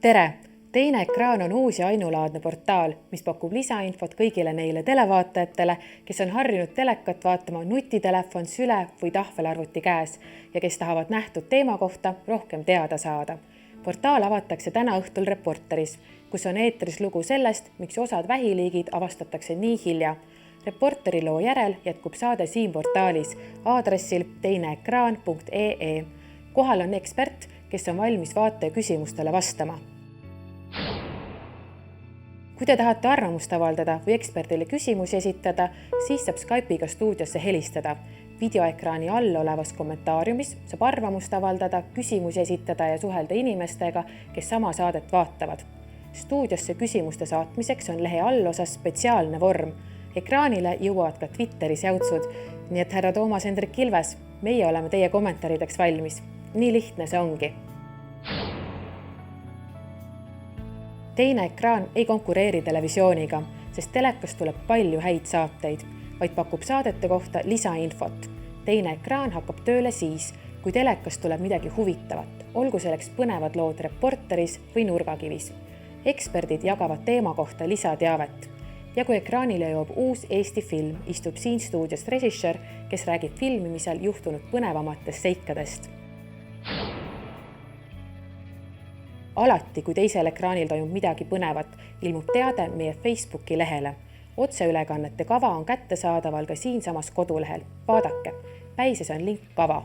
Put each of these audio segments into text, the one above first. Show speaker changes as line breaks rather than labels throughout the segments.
Tere! Teine ekraan on uus ja ainulaadne portaal, mis pakub lisainfot kõigile neile televaatajatele, kes on harjunud telekat vaatama nutitelefon, süle või tahvelarvuti käes ja kes tahavad nähtud teema kohta rohkem teada saada. Portaal avatakse täna õhtul Reporteris, kus on eetris lugu sellest, miks osad vähiliigid avastatakse nii hilja. Reporteri loo järel jätkub saade siin portaalis aadressil teineekraan.ee. Kohal on ekspert, kes on valmis vaataja küsimustele vastama. Kui te tahate arvamust avaldada või eksperdile küsimusi esitada, siis saab Skype'iga stuudiosse helistada. Videoekraani all olevas kommentaariumis saab arvamust avaldada, küsimusi esitada ja suhelda inimestega, kes sama saadet vaatavad. Stuudiosse küsimuste saatmiseks on lehe allosas spetsiaalne vorm. Ekraanile jõuavad ka Twitteris jautsud, nii et härra Toomas Hendrik Ilves, meie oleme teie kommentaarideks valmis. Nii lihtne see ongi. Teine ekraan ei konkureeri televisiooniga, sest telekast tuleb palju häid saateid, vaid pakub saadete kohta lisainfot. Teine ekraan hakkab tööle siis, kui telekast tuleb midagi huvitavat, olgu selleks põnevad lood Reporteris või Nurgakivis. Eksperdid jagavad teema kohta lisateavet. Ja kui ekraanile jõuab uus Eesti film, istub siin stuudios režissöör, kes räägib filmimisel juhtunud põnevamatest seikadest. Alati, kui teisel ekraanil toimub midagi põnevat, ilmub teade meie Facebooki lehele. Otseülekannete kava on kättesaadaval ka siinsamas kodulehel. Vaadake, päises on link kava.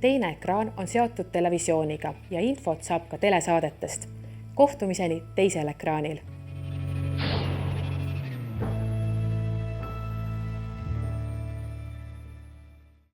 Teine ekraan on seotud televisiooniga ja infot saab ka telesaadetest. Kohtumiseni teisel ekraanil.